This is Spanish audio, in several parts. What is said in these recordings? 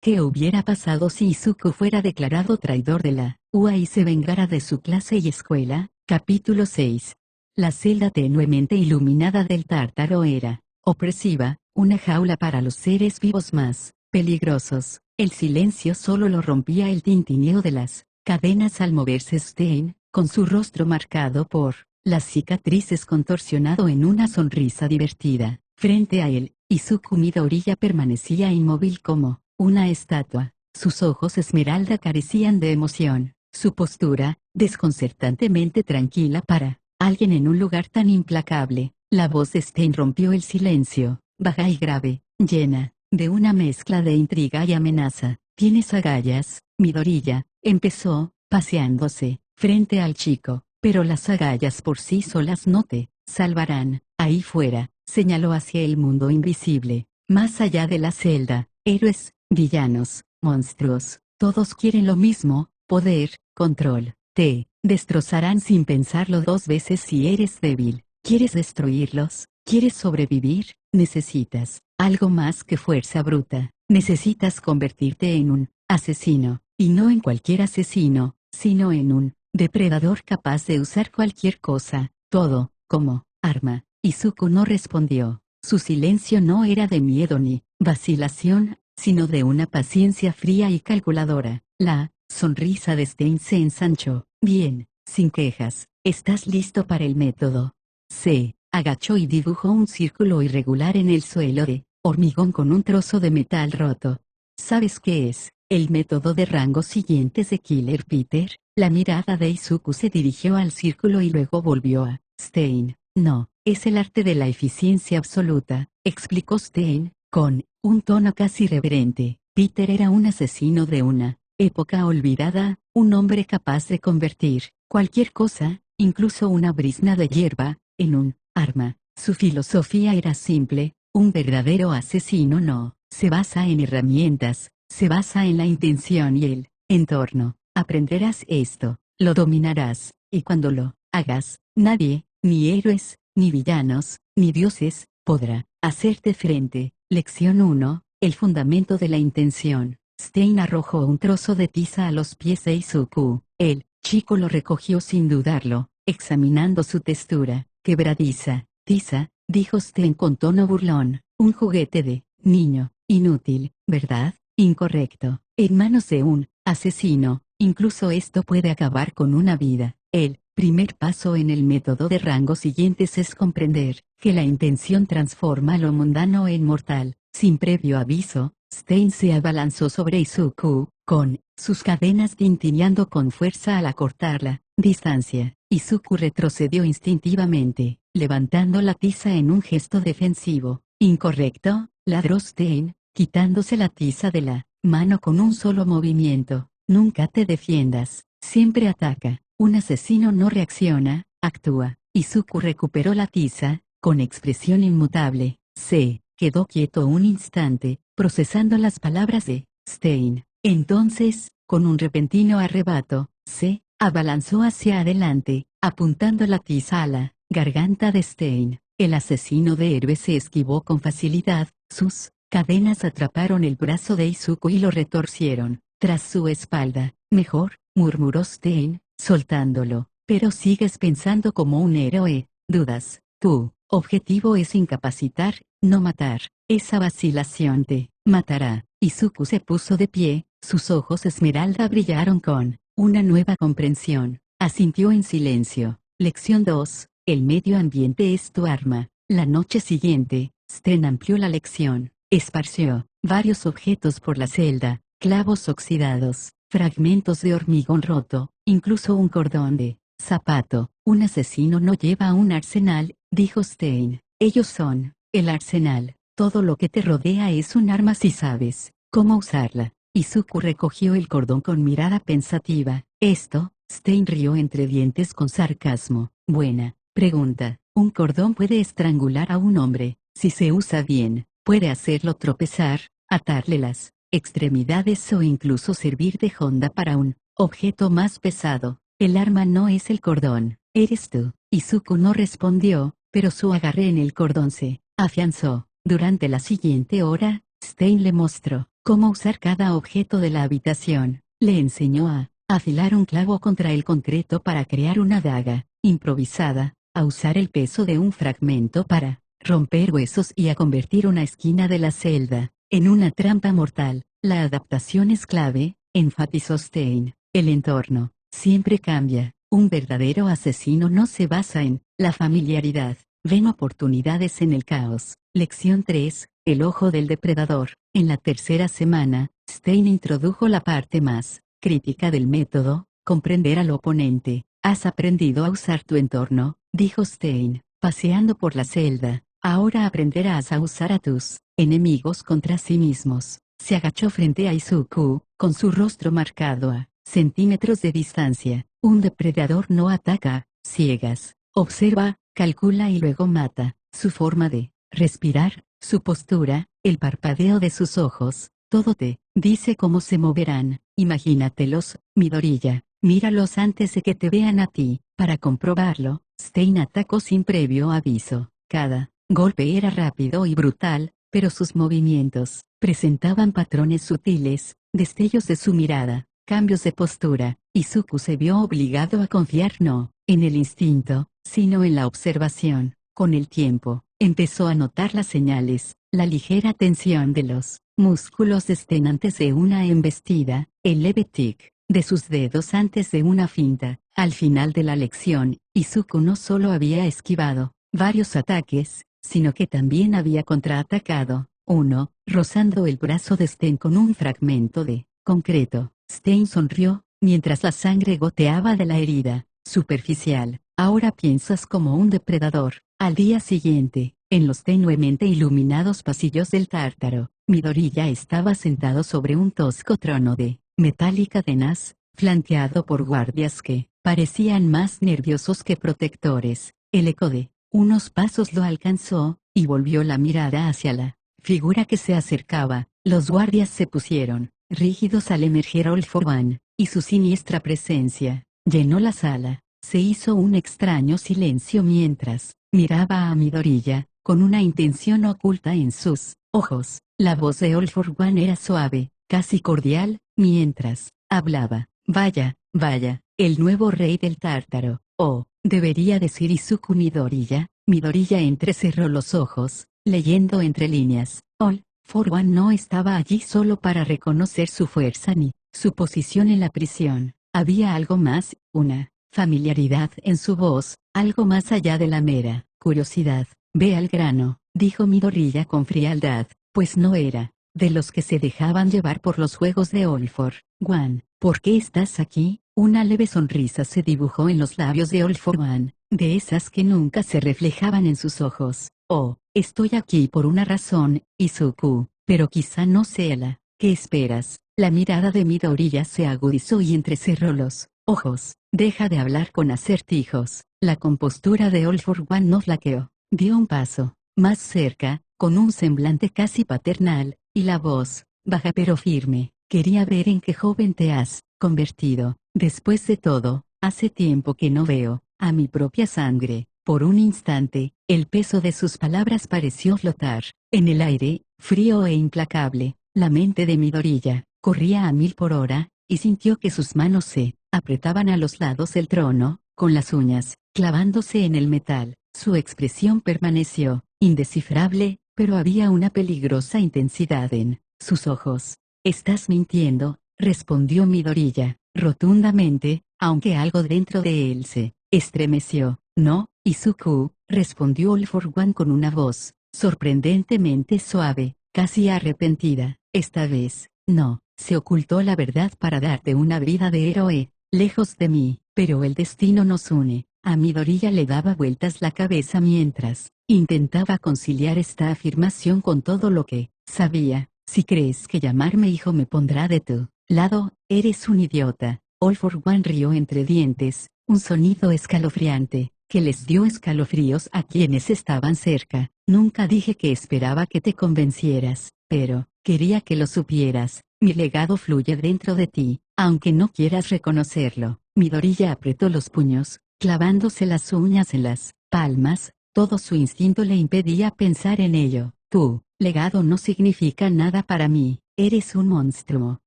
¿Qué hubiera pasado si Izuku fuera declarado traidor de la UA y se vengara de su clase y escuela? Capítulo 6. La celda tenuemente iluminada del Tártaro era opresiva, una jaula para los seres vivos más peligrosos. El silencio solo lo rompía el tintineo de las cadenas al moverse Stein, con su rostro marcado por las cicatrices contorsionado en una sonrisa divertida. Frente a él, Izuku Midoriya permanecía inmóvil como una estatua. Sus ojos esmeralda carecían de emoción. Su postura, desconcertantemente tranquila para alguien en un lugar tan implacable. La voz de Stein rompió el silencio, baja y grave, llena de una mezcla de intriga y amenaza. ¿Tienes agallas, Midoriya? Empezó, paseándose frente al chico. Pero las agallas por sí solas no te salvarán. Ahí fuera, señaló hacia el mundo invisible, más allá de la celda. Héroes, villanos, monstruos, todos quieren lo mismo: poder, control. Te destrozarán sin pensarlo dos veces si eres débil. ¿Quieres destruirlos? ¿Quieres sobrevivir? Necesitas algo más que fuerza bruta. Necesitas convertirte en un asesino, y no en cualquier asesino, sino en un depredador capaz de usar cualquier cosa, todo, como arma. Izuku no respondió. Su silencio no era de miedo ni vacilación, sino de una paciencia fría y calculadora. La sonrisa de Stein se ensanchó. Bien, sin quejas. ¿Estás listo para el método? Se agachó y dibujó un círculo irregular en el suelo de hormigón con un trozo de metal roto. ¿Sabes qué es el método de rangos siguientes de Killer Peter? La mirada de Izuku se dirigió al círculo y luego volvió a Stein. No, es el arte de la eficiencia absoluta, explicó Stein, con un tono casi reverente. Peter era un asesino de una época olvidada, un hombre capaz de convertir cualquier cosa, incluso una brizna de hierba, en un arma. Su filosofía era simple: un verdadero asesino no se basa en herramientas, se basa en la intención y el entorno. Aprenderás esto, lo dominarás, y cuando lo hagas, nadie, ni héroes, ni villanos, ni dioses, podrá hacerte frente. Lección 1. El fundamento de la intención. Stein arrojó un trozo de tiza a los pies de Izuku. El chico lo recogió sin dudarlo, examinando su textura. Quebradiza. Tiza, dijo Stein con tono burlón. Un juguete de niño. Inútil, ¿verdad? Incorrecto. En manos de un asesino, incluso esto puede acabar con una vida. El primer paso en el método de rangos siguientes es comprender que la intención transforma lo mundano en mortal. Sin previo aviso, Stein se abalanzó sobre Izuku, con sus cadenas tintineando con fuerza al acortar la distancia. Izuku retrocedió instintivamente, levantando la tiza en un gesto defensivo. «Incorrecto», ladró Stein, quitándose la tiza de la mano con un solo movimiento. «Nunca te defiendas, siempre ataca». Un asesino no reacciona, actúa. Izuku recuperó la tiza, con expresión inmutable. Se quedó quieto un instante, procesando las palabras de Stein. Entonces, con un repentino arrebato, se abalanzó hacia adelante, apuntando la tiza a la garganta de Stein. El asesino de héroes se esquivó con facilidad. Sus cadenas atraparon el brazo de Izuku y lo retorcieron tras su espalda. «Mejor», murmuró Stein, soltándolo. «Pero sigues pensando como un héroe. Dudas. Tu objetivo es incapacitar, no matar. Esa vacilación te matará». Izuku se puso de pie, sus ojos esmeralda brillaron con una nueva comprensión. Asintió en silencio. Lección 2. El medio ambiente es tu arma. La noche siguiente, Stein amplió la lección. Esparció varios objetos por la celda: clavos oxidados, fragmentos de hormigón roto, incluso un cordón de zapato. «Un asesino no lleva un arsenal», dijo Stein. «Ellos son el arsenal. Todo lo que te rodea es un arma si sabes cómo usarla». Izuku recogió el cordón con mirada pensativa. «Esto», Stein rió entre dientes con sarcasmo. «Buena pregunta. Un cordón puede estrangular a un hombre, si se usa bien. Puede hacerlo tropezar, atarle las extremidades o incluso servir de honda para un objeto más pesado. El arma no es el cordón, eres tú». Izuku no respondió, pero su agarre en el cordón se afianzó. Durante la siguiente hora, Stein le mostró cómo usar cada objeto de la habitación. Le enseñó a afilar un clavo contra el concreto para crear una daga improvisada, a usar el peso de un fragmento para romper huesos y a convertir una esquina de la celda en una trampa mortal. La adaptación es clave, enfatizó Stein. El entorno siempre cambia. Un verdadero asesino no se basa en la familiaridad. Ven oportunidades en el caos. Lección 3. El ojo del depredador. En la tercera semana, Stein introdujo la parte más crítica del método, comprender al oponente. Has aprendido a usar tu entorno, dijo Stein, paseando por la celda. Ahora aprenderás a usar a tus enemigos contra sí mismos. Se agachó frente a Izuku, con su rostro marcado a centímetros de distancia. Un depredador no ataca ciegas. Observa, calcula y luego mata. Su forma de respirar, su postura, el parpadeo de sus ojos, todo te dice cómo se moverán. Imagínatelos, Midoriya. Míralos antes de que te vean a ti. Para comprobarlo, Stein atacó sin previo aviso. Cada golpe era rápido y brutal, pero sus movimientos presentaban patrones sutiles, destellos de su mirada, cambios de postura. Izuku se vio obligado a confiar no en el instinto, sino en la observación. Con el tiempo, empezó a notar las señales, la ligera tensión de los músculos de Stein antes de una embestida, el leve tic de sus dedos antes de una finta. Al final de la lección, Izuku no solo había esquivado varios ataques, sino que también había contraatacado uno, rozando el brazo de Stein con un fragmento de concreto. Stein sonrió, mientras la sangre goteaba de la herida superficial. Ahora piensas como un depredador. Al día siguiente, en los tenuemente iluminados pasillos del Tártaro, Midoriya estaba sentado sobre un tosco trono de metal y cadenas, flanqueado por guardias que parecían más nerviosos que protectores. El eco de unos pasos lo alcanzó, y volvió la mirada hacia la figura que se acercaba. Los guardias se pusieron rígidos al emerger All for One, y su siniestra presencia llenó la sala. Se hizo un extraño silencio mientras miraba a Midoriya, con una intención oculta en sus ojos. La voz de All for One era suave, casi cordial, mientras hablaba. Vaya, vaya, el nuevo rey del Tártaro. Oh, debería decir Izuku Midoriya. Midoriya entrecerró los ojos, leyendo entre líneas. All for One no estaba allí solo para reconocer su fuerza ni su posición en la prisión. Había algo más, una familiaridad en su voz, algo más allá de la mera curiosidad. Ve al grano, dijo Midoriya con frialdad, pues no era de los que se dejaban llevar por los juegos de All for One. ¿Por qué estás aquí? Una leve sonrisa se dibujó en los labios de All for One, de esas que nunca se reflejaban en sus ojos. Oh, estoy aquí por una razón, Izuku, pero quizá no sea la que esperas. La mirada de Midoriya se agudizó y entrecerró los ojos. Deja de hablar con acertijos. La compostura de All for One no flaqueó. Dio un paso más cerca, con un semblante casi paternal, y la voz, baja pero firme. Quería ver en qué joven te has convertido. Después de todo, hace tiempo que no veo a mi propia sangre. Por un instante, el peso de sus palabras pareció flotar en el aire, frío e implacable. La mente de Midoriya corría a 1000 por hora, y sintió que sus manos se apretaban a los lados del trono, con las uñas clavándose en el metal. Su expresión permaneció indescifrable, pero había una peligrosa intensidad en sus ojos. «Estás mintiendo», respondió Midoriya, rotundamente, aunque algo dentro de él se estremeció. «No, Izuku», respondió All for One con una voz sorprendentemente suave, casi arrepentida. «Esta vez, no». Se ocultó la verdad para darte una vida de héroe, lejos de mí, pero el destino nos une. A Midoriya le daba vueltas la cabeza mientras intentaba conciliar esta afirmación con todo lo que sabía. Si crees que llamarme hijo me pondrá de tu lado, eres un idiota. All for One rió entre dientes, un sonido escalofriante, que les dio escalofríos a quienes estaban cerca. Nunca dije que esperaba que te convencieras, pero quería que lo supieras. Mi legado fluye dentro de ti, aunque no quieras reconocerlo. Midoriya apretó los puños, clavándose las uñas en las palmas. Todo su instinto le impedía pensar en ello. Tu legado no significa nada para mí. Eres un monstruo.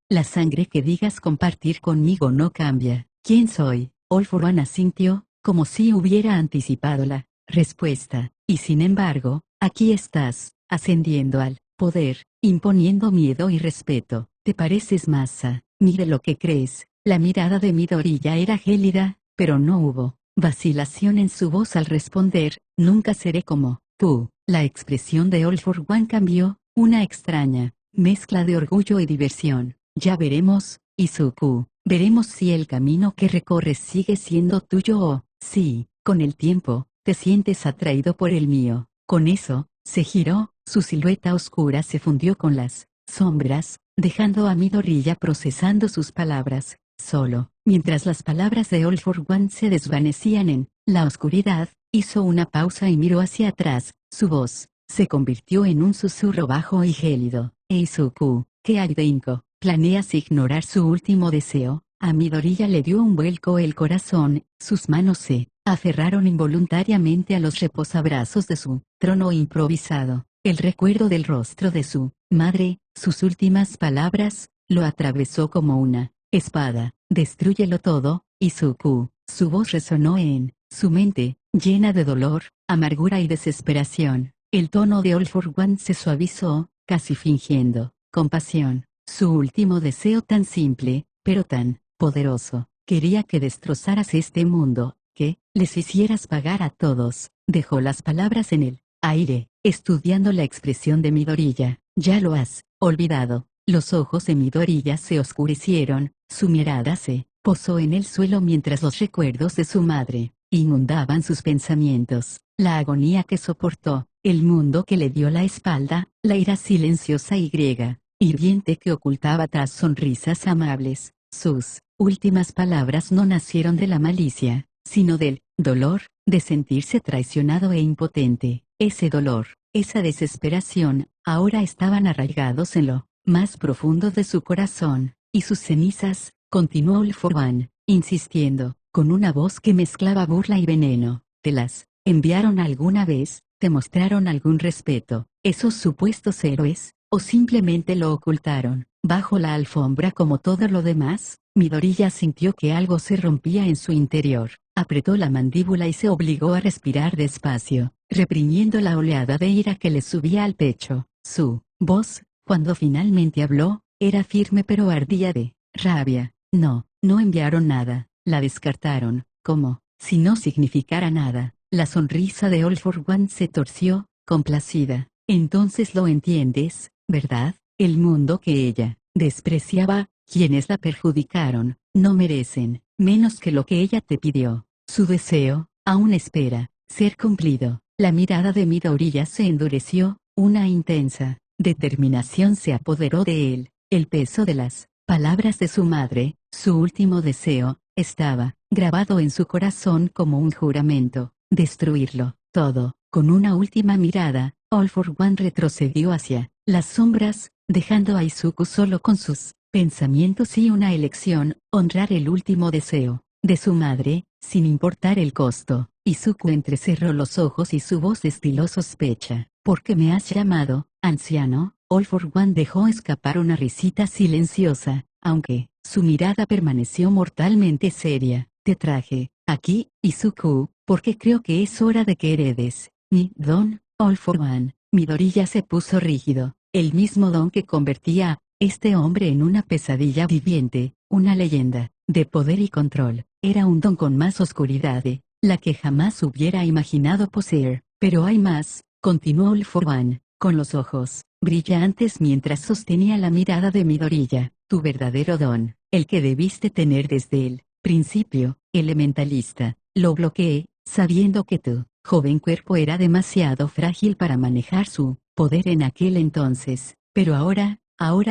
La sangre que digas compartir conmigo no cambia. ¿Quién soy? All for One asintió, como si hubiera anticipado la respuesta. Y sin embargo, aquí estás, ascendiendo al poder, imponiendo miedo y respeto. ¿Te pareces masa? Mire lo que crees. La mirada de Midoriya era gélida, pero no hubo vacilación en su voz al responder, nunca seré como tú. La expresión de All for One cambió, una extraña mezcla de orgullo y diversión. Ya veremos, Izuku. Veremos si el camino que recorres sigue siendo tuyo o, sí, con el tiempo, te sientes atraído por el mío. Con eso, se giró, su silueta oscura se fundió con las sombras, dejando a Midoriya procesando sus palabras, solo. Mientras las palabras de All for One se desvanecían en la oscuridad, hizo una pausa y miró hacia atrás, su voz se convirtió en un susurro bajo y gélido. Izuku, ¿qué hay de Inko? ¿Planeas ignorar su último deseo? A Midoriya le dio un vuelco el corazón, sus manos se aferraron involuntariamente a los reposabrazos de su trono improvisado. El recuerdo del rostro de su madre, sus últimas palabras, lo atravesó como una espada. Destrúyelo todo, Izuku. Su voz resonó en su mente, llena de dolor, amargura y desesperación. El tono de All for One se suavizó, casi fingiendo compasión. Su último deseo tan simple, pero tan poderoso. Quería que destrozaras este mundo, que les hicieras pagar a todos. Dejó las palabras en el aire, estudiando la expresión de Midoriya. Ya lo has olvidado. Los ojos de Midoriya se oscurecieron, su mirada se posó en el suelo mientras los recuerdos de su madre inundaban sus pensamientos. La agonía que soportó, el mundo que le dio la espalda, la ira silenciosa y griega, hirviente que ocultaba tras sonrisas amables. Sus últimas palabras no nacieron de la malicia, sino del dolor, de sentirse traicionado e impotente. Ese dolor, esa desesperación, ahora estaban arraigados en lo más profundo de su corazón, y sus cenizas, continuó All for One, insistiendo, con una voz que mezclaba burla y veneno. ¿Te las enviaron alguna vez? ¿Te mostraron algún respeto, esos supuestos héroes, o simplemente lo ocultaron, bajo la alfombra como todo lo demás? Midoriya sintió que algo se rompía en su interior, apretó la mandíbula y se obligó a respirar despacio, reprimiendo la oleada de ira que le subía al pecho. Su voz, cuando finalmente habló, era firme pero ardía de rabia. No, no enviaron nada, la descartaron, como si no significara nada. La sonrisa de All for One se torció, complacida. Entonces lo entiendes, ¿verdad? El mundo que ella despreciaba, quienes la perjudicaron, no merecen menos que lo que ella te pidió. Su deseo, aún espera ser cumplido. La mirada de Midoriya se endureció, una intensa determinación se apoderó de él. El peso de las palabras de su madre, su último deseo, estaba grabado en su corazón como un juramento. Destruirlo todo. Con una última mirada, All for One retrocedió hacia las sombras, dejando a Izuku solo con sus pensamientos y una elección: honrar el último deseo de su madre, sin importar el costo. Izuku entrecerró los ojos y su voz destiló sospecha. ¿Por qué me has llamado, anciano? All for One dejó escapar una risita silenciosa, aunque su mirada permaneció mortalmente seria. Te traje aquí, Izuku, porque creo que es hora de que heredes mi don, All for One. Midoriya se puso rígido, el mismo don que convertía a este hombre en una pesadilla viviente, una leyenda de poder y control. Era un don con más oscuridad de la que jamás hubiera imaginado poseer. Pero hay más, continuó All for One, con los ojos brillantes mientras sostenía la mirada de Midoriya. Tu verdadero don, el que debiste tener desde el principio, elementalista. Lo bloqueé, sabiendo que tu joven cuerpo era demasiado frágil para manejar su poder en aquel entonces. Pero ahora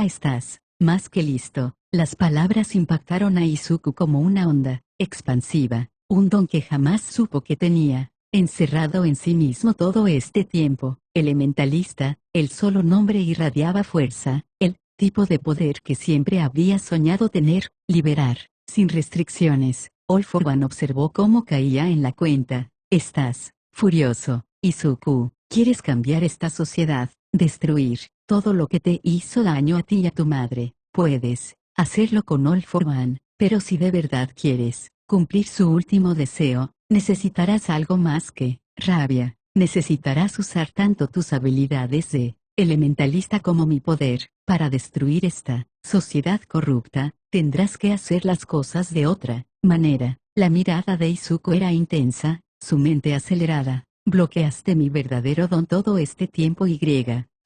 estás más que listo. Las palabras impactaron a Izuku como una onda expansiva, un don que jamás supo que tenía, encerrado en sí mismo todo este tiempo. Elementalista, el solo nombre irradiaba fuerza, el tipo de poder que siempre había soñado tener, liberar, sin restricciones. All for One observó cómo caía en la cuenta. Estás furioso, Izuku. Quieres cambiar esta sociedad, destruir todo lo que te hizo daño a ti y a tu madre. Puedes hacerlo con All for One, pero si de verdad quieres cumplir su último deseo, necesitarás algo más que rabia. Necesitarás usar tanto tus habilidades de elementalista como mi poder para destruir esta sociedad corrupta. Tendrás que hacer las cosas de otra manera. La mirada de Izuku era intensa, su mente acelerada. Bloqueaste mi verdadero don todo este tiempo y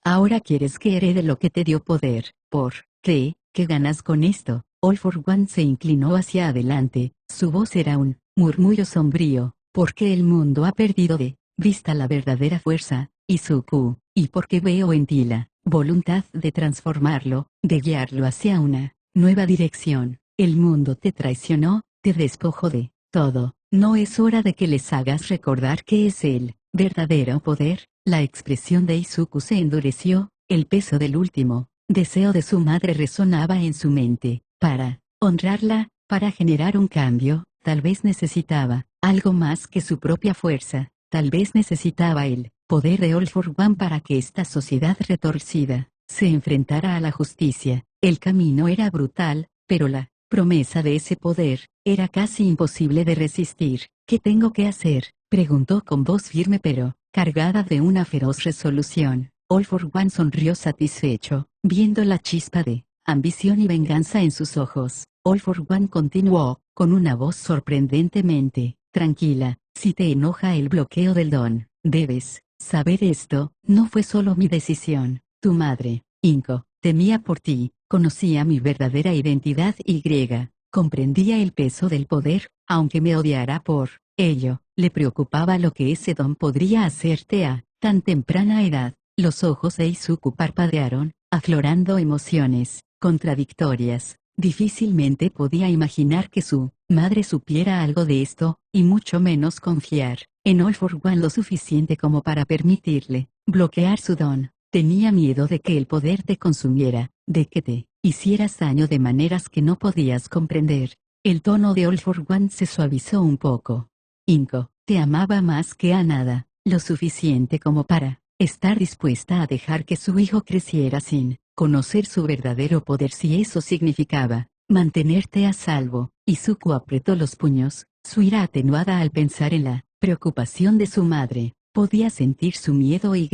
ahora quieres que herede lo que te dio poder. ¿Por qué? ¿Qué ganas con esto? All for One se inclinó hacia adelante, su voz era un murmullo sombrío. Porque el mundo ha perdido de vista la verdadera fuerza, Izuku, y porque veo en ti la voluntad de transformarlo, de guiarlo hacia una nueva dirección. El mundo te traicionó, te despojó de todo. ¿No es hora de que les hagas recordar qué es el verdadero poder? La expresión de Izuku se endureció, el peso del último deseo de su madre resonaba en su mente. Para honrarla, para generar un cambio, tal vez necesitaba algo más que su propia fuerza. Tal vez necesitaba el poder de All for One para que esta sociedad retorcida se enfrentara a la justicia. El camino era brutal, pero la promesa de ese poder era casi imposible de resistir. ¿Qué tengo que hacer?, preguntó con voz firme pero cargada de una feroz resolución. All for One sonrió satisfecho, viendo la chispa de ambición y venganza en sus ojos. All for One continuó, con una voz sorprendentemente tranquila: si te enoja el bloqueo del don, debes saber esto, no fue solo mi decisión. Tu madre, Inko, temía por ti, conocía mi verdadera identidad y comprendía el peso del poder, aunque me odiara por ello, le preocupaba lo que ese don podría hacerte a tan temprana edad. Los ojos de Izuku parpadearon, aflorando emociones contradictorias. Difícilmente podía imaginar que su madre supiera algo de esto, y mucho menos confiar en All for One lo suficiente como para permitirle bloquear su don. Tenía miedo de que el poder te consumiera, de que te hicieras daño de maneras que no podías comprender. El tono de All for One se suavizó un poco. Inko, te amaba más que a nada, lo suficiente como para estar dispuesta a dejar que su hijo creciera sin conocer su verdadero poder si eso significaba mantenerte a salvo. Izuku apretó los puños, su ira atenuada al pensar en la preocupación de su madre. Podía sentir su miedo y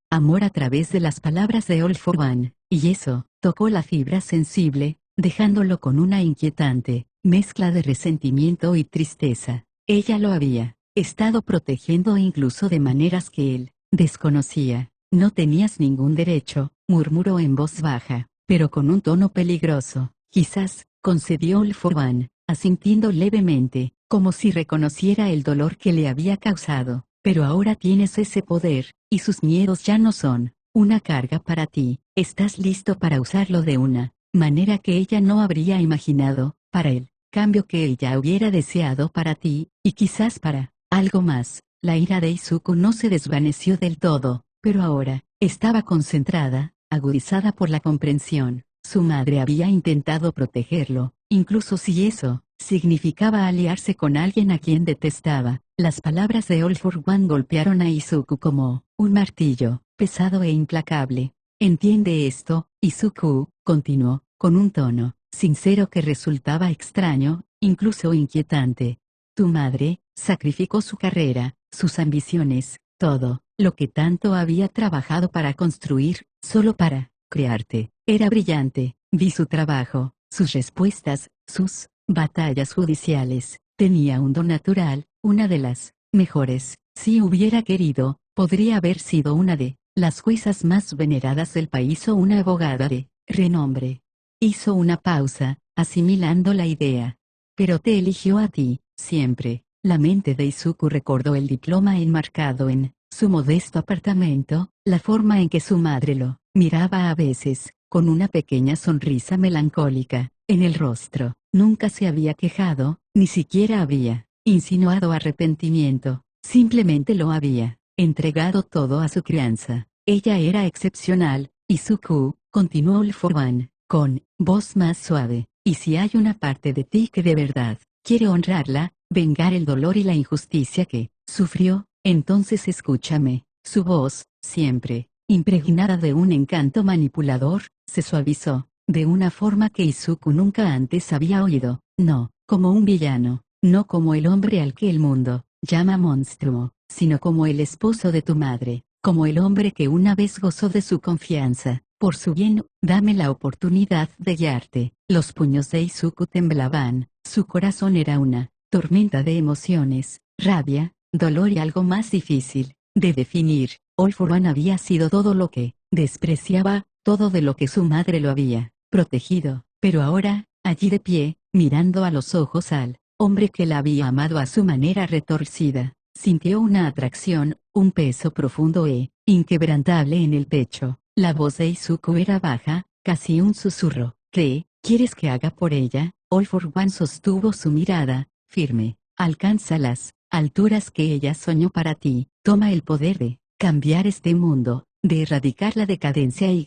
amor a través de las palabras de All for One, y eso tocó la fibra sensible, dejándolo con una inquietante mezcla de resentimiento y tristeza. Ella lo había estado protegiendo incluso de maneras que él desconocía. No tenías ningún derecho, murmuró en voz baja, pero con un tono peligroso. Quizás, concedió All for One, asintiendo levemente, como si reconociera el dolor que le había causado. Pero ahora tienes ese poder, y sus miedos ya no son una carga para ti. Estás listo para usarlo de una manera que ella no habría imaginado, para el cambio que ella hubiera deseado para ti, y quizás para algo más. La ira de Izuku no se desvaneció del todo, pero ahora estaba concentrada, agudizada por la comprensión. Su madre había intentado protegerlo, incluso si eso significaba aliarse con alguien a quien detestaba. Las palabras de All for One golpearon a Izuku como un martillo, pesado e implacable. ¿Entiende esto, Izuku?, continuó, con un tono sincero que resultaba extraño, incluso inquietante. Tu madre sacrificó su carrera, sus ambiciones, todo lo que tanto había trabajado para construir, solo para crearte. Era brillante, vi su trabajo, sus respuestas, sus batallas judiciales. Tenía un don natural, una de las mejores. Si hubiera querido, podría haber sido una de las juezas más veneradas del país o una abogada de renombre. Hizo una pausa, asimilando la idea. Pero te eligió a ti, siempre. La mente de Izuku recordó el diploma enmarcado en su modesto apartamento, la forma en que su madre lo miraba a veces, con una pequeña sonrisa melancólica en el rostro. Nunca se había quejado, ni siquiera había insinuado arrepentimiento, simplemente lo había entregado todo a su crianza. Ella era excepcional, Izuku, continuó All for One, con voz más suave, y si hay una parte de ti que de verdad quiere honrarla, vengar el dolor y la injusticia que sufrió, entonces escúchame. Su voz, siempre impregnada de un encanto manipulador, se suavizó, de una forma que Izuku nunca antes había oído, no, como un villano, no como el hombre al que el mundo llama monstruo, sino como el esposo de tu madre, como el hombre que una vez gozó de su confianza. Por su bien, dame la oportunidad de guiarte. Los puños de Izuku temblaban, su corazón era una tormenta de emociones, rabia, dolor y algo más difícil de definir. All for One había sido todo lo que despreciaba, todo de lo que su madre lo había protegido, pero ahora, allí de pie, mirando a los ojos al hombre que la había amado a su manera retorcida, sintió una atracción, un peso profundo e inquebrantable en el pecho. La voz de Izuku era baja, casi un susurro. ¿Qué quieres que haga por ella? All for One sostuvo su mirada, firme. Alcanza las alturas que ella soñó para ti. Toma el poder de cambiar este mundo, de erradicar la decadencia y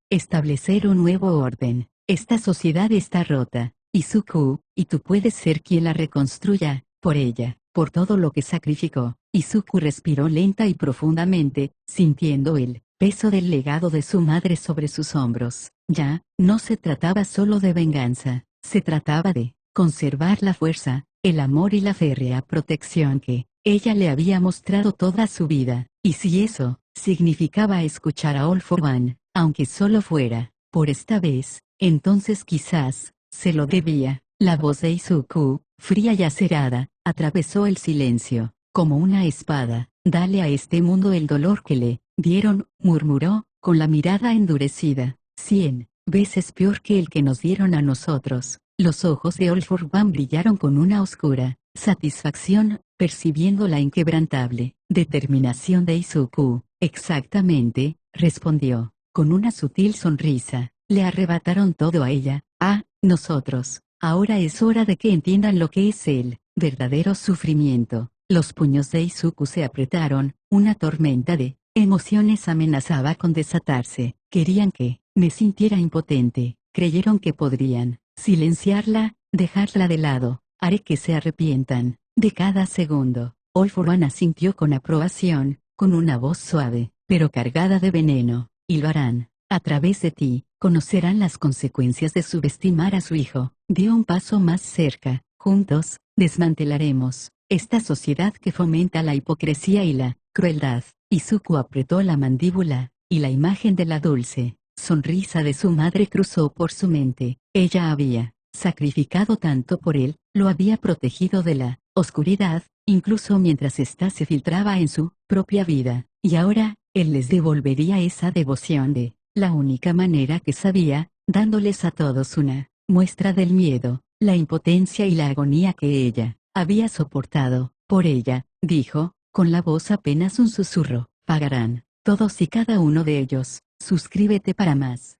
establecer un nuevo orden. Esta sociedad está rota, Izuku, y tú puedes ser quien la reconstruya, por ella, por todo lo que sacrificó. Izuku respiró lenta y profundamente, sintiendo el peso del legado de su madre sobre sus hombros. Ya, no se trataba solo de venganza, se trataba de conservar la fuerza, el amor y la férrea protección que ella le había mostrado toda su vida, y si eso significaba escuchar a All for One, aunque solo fuera por esta vez, entonces quizás se lo debía. La voz de Izuku, fría y acerada, atravesó el silencio, como una espada. Dale a este mundo el dolor que le dieron, murmuró, con la mirada endurecida, 100 veces peor que el que nos dieron a nosotros. Los ojos de All for One brillaron con una oscura satisfacción, percibiendo la inquebrantable determinación de Izuku. Exactamente, respondió, con una sutil sonrisa. Le arrebataron todo a ella, a nosotros. Ahora es hora de que entiendan lo que es el verdadero sufrimiento. Los puños de Izuku se apretaron, una tormenta de emociones amenazaba con desatarse. Querían que me sintiera impotente, creyeron que podrían silenciarla, dejarla de lado. Haré que se arrepientan de cada segundo. All for One asintió con aprobación, con una voz suave, pero cargada de veneno, y lo harán. A través de ti, conocerán las consecuencias de subestimar a su hijo. Dio un paso más cerca. Juntos, desmantelaremos esta sociedad que fomenta la hipocresía y la crueldad. Izuku apretó la mandíbula, y la imagen de la dulce sonrisa de su madre cruzó por su mente. Ella había sacrificado tanto por él, lo había protegido de la oscuridad, incluso mientras ésta se filtraba en su propia vida, y ahora, él les devolvería esa devoción de la única manera que sabía, dándoles a todos una muestra del miedo, la impotencia y la agonía que ella había soportado. Por ella, dijo, con la voz apenas un susurro, pagarán, todos y cada uno de ellos. Suscríbete para más.